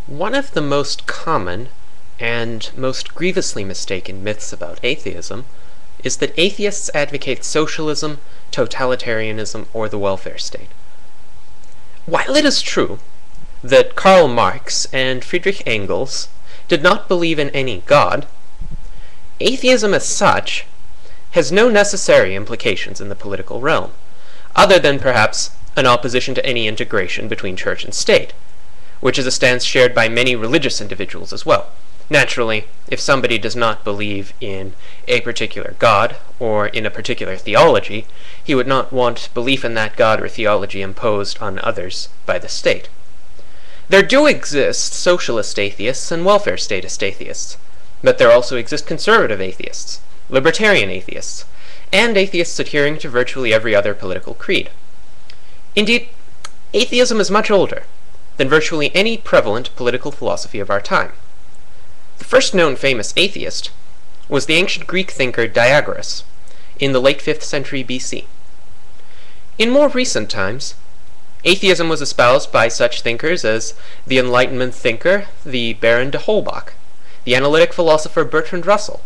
One of the most common and most grievously mistaken myths about atheism is that atheists advocate socialism, totalitarianism, or the welfare state. While it is true that Karl Marx and Friedrich Engels did not believe in any God, atheism as such has no necessary implications in the political realm, other than perhaps an opposition to any integration between church and state, which is a stance shared by many religious individuals as well. Naturally, if somebody does not believe in a particular God or in a particular theology, he would not want belief in that God or theology imposed on others by the state. There do exist socialist atheists and welfare statist atheists, but there also exist conservative atheists, libertarian atheists, and atheists adhering to virtually every other political creed. Indeed, atheism is much older than virtually any prevalent political philosophy of our time. The first known famous atheist was the ancient Greek thinker Diagoras in the late 5th century BC. In more recent times, atheism was espoused by such thinkers as the Enlightenment thinker, the Baron de Holbach, the analytic philosopher Bertrand Russell,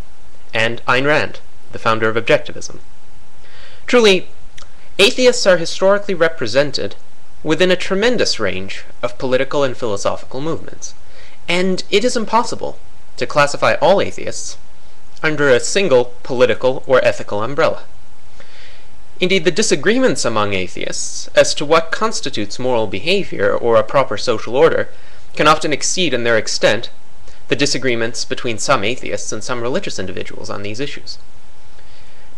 and Ayn Rand, the founder of objectivism. Truly, atheists are historically represented within a tremendous range of political and philosophical movements, and it is impossible to classify all atheists under a single political or ethical umbrella. Indeed, the disagreements among atheists as to what constitutes moral behavior or a proper social order can often exceed in their extent the disagreements between some atheists and some religious individuals on these issues.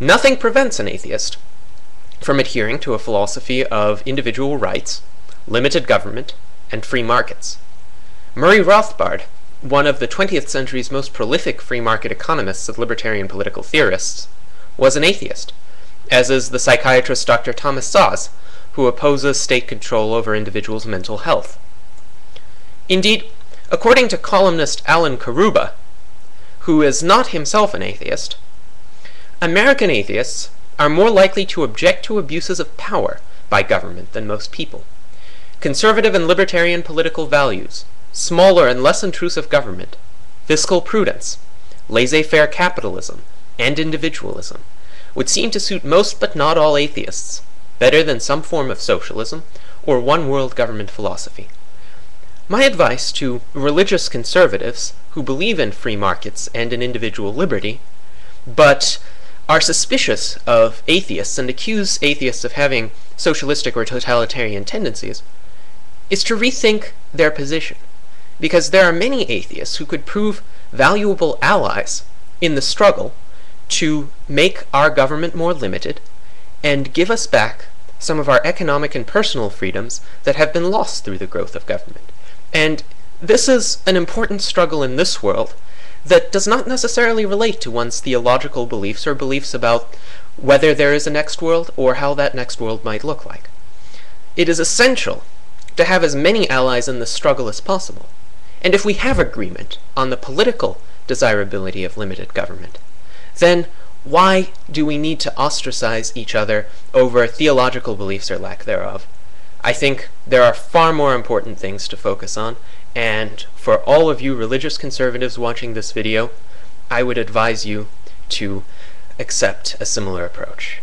Nothing prevents an atheist from adhering to a philosophy of individual rights, limited government, and free markets. Murray Rothbard, one of the 20th century's most prolific free market economists and libertarian political theorists, was an atheist, as is the psychiatrist Dr. Thomas Szasz, who opposes state control over individuals' mental health. Indeed, according to columnist Alan Karuba, who is not himself an atheist, American atheists are more likely to object to abuses of power by government than most people. Conservative and libertarian political values, smaller and less intrusive government, fiscal prudence, laissez-faire capitalism, and individualism would seem to suit most but not all atheists better than some form of socialism or one-world government philosophy. My advice to religious conservatives who believe in free markets and in individual liberty, but are suspicious of atheists and accuse atheists of having socialistic or totalitarian tendencies, is to rethink their position, because there are many atheists who could prove valuable allies in the struggle to make our government more limited and give us back some of our economic and personal freedoms that have been lost through the growth of government. And this is an important struggle in this world that does not necessarily relate to one's theological beliefs or beliefs about whether there is a next world or how that next world might look like. It is essential to have as many allies in this struggle as possible. And if we have agreement on the political desirability of limited government, then why do we need to ostracize each other over theological beliefs or lack thereof? I think there are far more important things to focus on, and for all of you religious conservatives watching this video, I would advise you to accept a similar approach.